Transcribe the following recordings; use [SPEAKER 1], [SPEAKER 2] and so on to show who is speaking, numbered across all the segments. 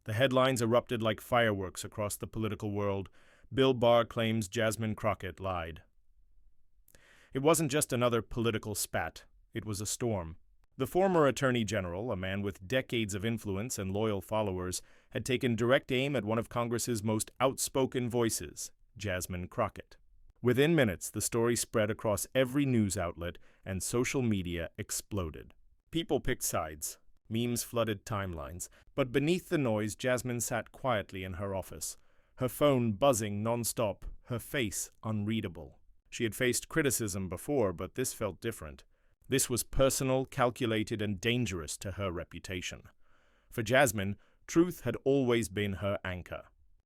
[SPEAKER 1] The headlines erupted like fireworks across the political world. Bill Barr claims Jasmine Crockett lied. It wasn't just another political spat. It was a storm. The former Attorney General, a man with decades of influence and loyal followers, had taken direct aim at one of Congress's most outspoken voices, Jasmine Crockett. Within minutes, the story spread across every news outlet, and social media exploded. People picked sides. Memes flooded timelines. But beneath the noise, Jasmine sat quietly in her office, her phone buzzing nonstop, her face unreadable. She had faced criticism before, but this felt different. This was personal, calculated, and dangerous to her reputation. For Jasmine, truth had always been her anchor.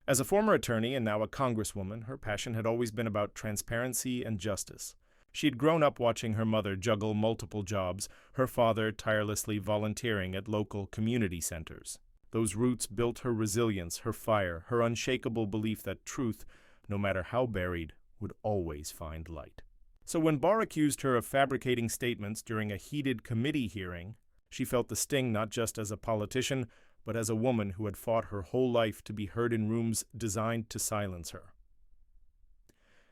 [SPEAKER 1] As a former attorney and now a congresswoman, her passion had always been about transparency and justice. She had grown up watching her mother juggle multiple jobs, her father tirelessly volunteering at local community centers. Those roots built her resilience, her fire, her unshakable belief that truth, no matter how buried, would always find light. So when Barr accused her of fabricating statements during a heated committee hearing, she felt the sting not just as a politician, but as a woman who had fought her whole life to be heard in rooms designed to silence her.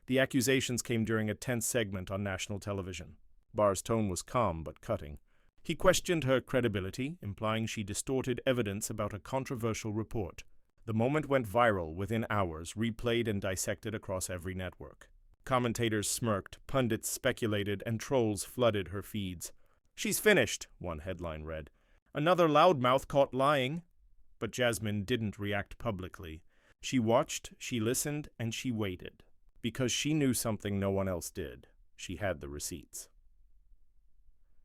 [SPEAKER 1] The accusations came during a tense segment on national television. Barr's tone was calm but cutting. He questioned her credibility, implying she distorted evidence about a controversial report. The moment went viral within hours, replayed and dissected across every network. Commentators smirked, pundits speculated, and trolls flooded her feeds. "She's finished," one headline read. "Another loudmouth caught lying." But Jasmine didn't react publicly. She watched, she listened, and she waited. Because she knew something no one else did. She had the receipts.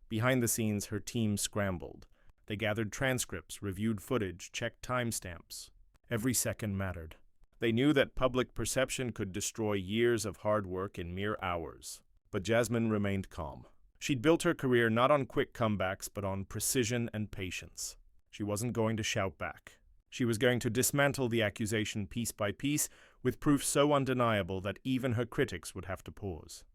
[SPEAKER 1] Behind the scenes, her team scrambled. They gathered transcripts, reviewed footage, checked timestamps. Every second mattered. They knew that public perception could destroy years of hard work in mere hours. But Jasmine remained calm. She'd built her career not on quick comebacks, but on precision and patience. She wasn't going to shout back. She was going to dismantle the accusation piece by piece, with proof so undeniable that even her critics would have to pause.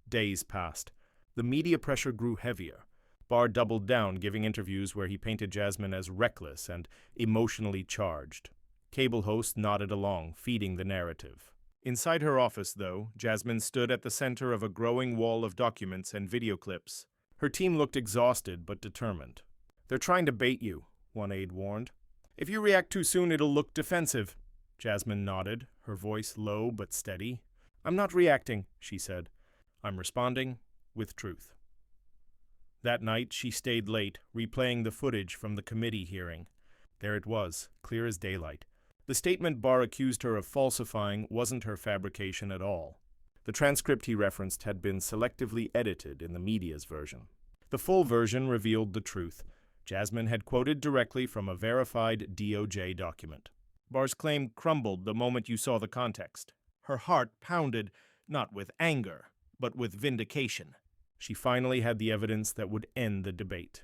[SPEAKER 1] Days passed. The media pressure grew heavier. Barr doubled down, giving interviews where he painted Jasmine as reckless and emotionally charged. Cable hosts nodded along, feeding the narrative. Inside her office, though, Jasmine stood at the center of a growing wall of documents and video clips. Her team looked exhausted but determined. "They're trying to bait you," one aide warned. "If you react too soon, it'll look defensive." Jasmine nodded, her voice low but steady. "I'm not reacting," she said. "I'm responding with truth." That night, she stayed late, replaying the footage from the committee hearing. There it was, clear as daylight. The statement Barr accused her of falsifying wasn't her fabrication at all. The transcript he referenced had been selectively edited in the media's version. The full version revealed the truth. Jasmine had quoted directly from a verified DOJ document. Barr's claim crumbled the moment you saw the context. Her heart pounded, not with anger, but with vindication. She finally had the evidence that would end the debate.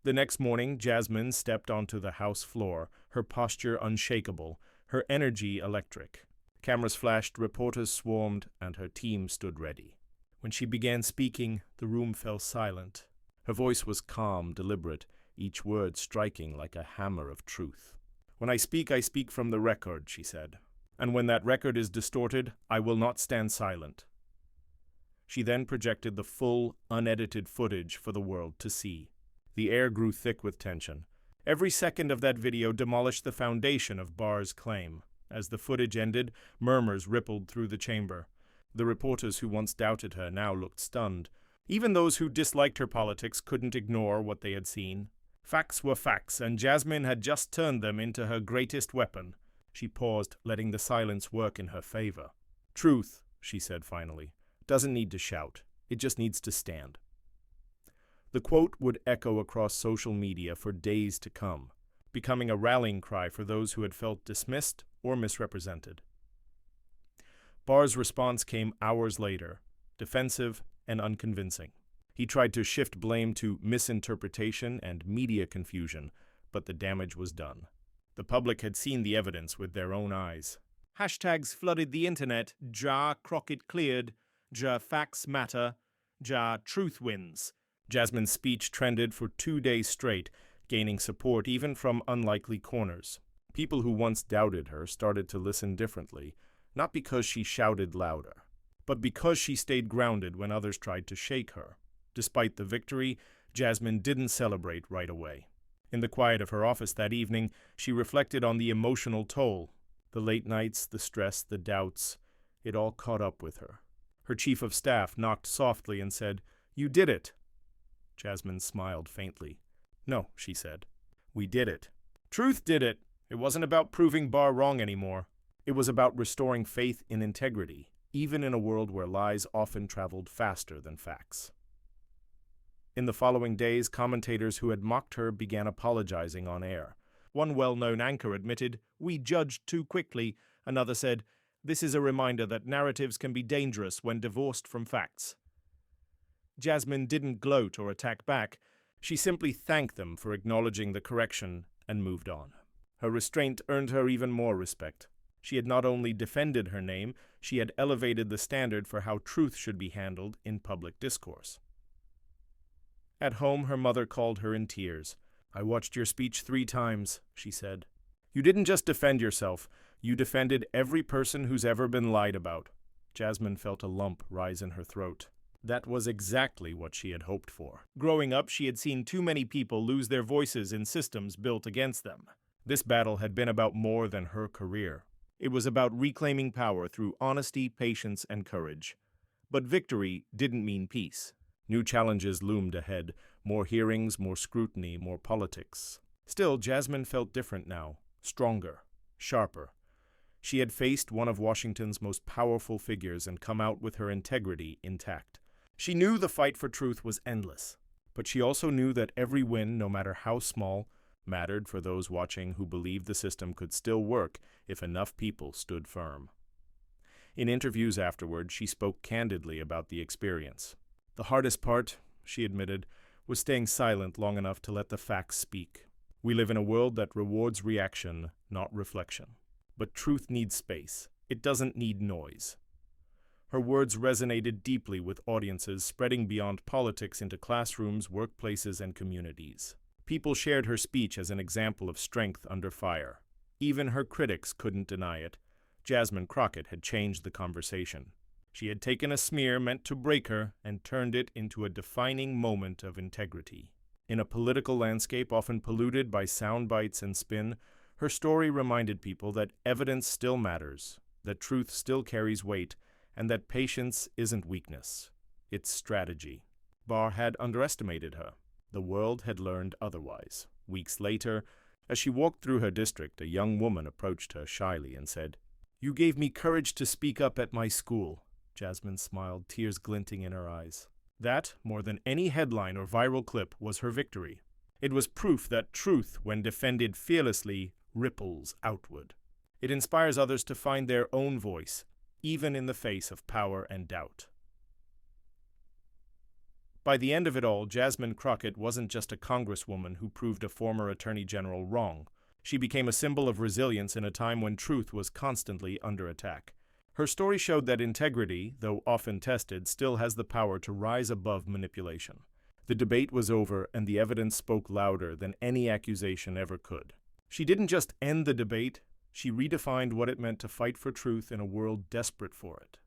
[SPEAKER 1] The next morning, Jasmine stepped onto the House floor, her posture unshakable, her energy electric. Cameras flashed, reporters swarmed, and her team stood ready. When she began speaking, the room fell silent. Her voice was calm, deliberate, each word striking like a hammer of truth. "When I speak from the record," she said. "And when that record is distorted, I will not stand silent." She then projected the full, unedited footage for the world to see. The air grew thick with tension. Every second of that video demolished the foundation of Barr's claim. As the footage ended, murmurs rippled through the chamber. The reporters who once doubted her now looked stunned. Even those who disliked her politics couldn't ignore what they had seen. Facts were facts, and Jasmine had just turned them into her greatest weapon. She paused, letting the silence work in her favor. "Truth," she said finally, "doesn't need to shout. It just needs to stand." The quote would echo across social media for days to come, becoming a rallying cry for those who had felt dismissed or misrepresented. Barr's response came hours later, defensive and unconvincing. He tried to shift blame to misinterpretation and media confusion, but the damage was done. The public had seen the evidence with their own eyes. Hashtags flooded the internet. Ja Crockett cleared. Ja facts matter. Ja truth wins. Jasmine's speech trended for 2 days straight, gaining support even from unlikely corners. People who once doubted her started to listen differently, not because she shouted louder, but because she stayed grounded when others tried to shake her. Despite the victory, Jasmine didn't celebrate right away. In the quiet of her office that evening, she reflected on the emotional toll. The late nights, the stress, the doubts, it all caught up with her. Her chief of staff knocked softly and said, "You did it." Jasmine smiled faintly. "No," she said. "We did it. Truth did it. It wasn't about proving Barr wrong anymore. It was about restoring faith in integrity, even in a world where lies often traveled faster than facts." In the following days, commentators who had mocked her began apologizing on air. One well-known anchor admitted, "We judged too quickly." Another said, "This is a reminder that narratives can be dangerous when divorced from facts." Jasmine didn't gloat or attack back. She simply thanked them for acknowledging the correction and moved on. Her restraint earned her even more respect. She had not only defended her name, she had elevated the standard for how truth should be handled in public discourse. At home, her mother called her in tears. "I watched your speech 3 times, she said. "You didn't just defend yourself, you defended every person who's ever been lied about." Jasmine felt a lump rise in her throat. That was exactly what she had hoped for. Growing up, she had seen too many people lose their voices in systems built against them. This battle had been about more than her career. It was about reclaiming power through honesty, patience, and courage. But victory didn't mean peace. New challenges loomed ahead, more hearings, more scrutiny, more politics. Still, Jasmine felt different now, stronger, sharper. She had faced one of Washington's most powerful figures and come out with her integrity intact. She knew the fight for truth was endless, but she also knew that every win, no matter how small, mattered for those watching who believed the system could still work if enough people stood firm. In interviews afterward, she spoke candidly about the experience. "The hardest part," she admitted, "was staying silent long enough to let the facts speak. We live in a world that rewards reaction, not reflection. But truth needs space. It doesn't need noise." Her words resonated deeply with audiences, spreading beyond politics into classrooms, workplaces, and communities. People shared her speech as an example of strength under fire. Even her critics couldn't deny it. Jasmine Crockett had changed the conversation. She had taken a smear meant to break her and turned it into a defining moment of integrity. In a political landscape often polluted by sound bites and spin, her story reminded people that evidence still matters, that truth still carries weight, and that patience isn't weakness. It's strategy. Barr had underestimated her. The world had learned otherwise. Weeks later, as she walked through her district, a young woman approached her shyly and said, "You gave me courage to speak up at my school." Jasmine smiled, tears glinting in her eyes. That, more than any headline or viral clip, was her victory. It was proof that truth, when defended fearlessly, ripples outward. It inspires others to find their own voice, even in the face of power and doubt. By the end of it all, Jasmine Crockett wasn't just a congresswoman who proved a former attorney general wrong. She became a symbol of resilience in a time when truth was constantly under attack. Her story showed that integrity, though often tested, still has the power to rise above manipulation. The debate was over, and the evidence spoke louder than any accusation ever could. She didn't just end the debate, she redefined what it meant to fight for truth in a world desperate for it.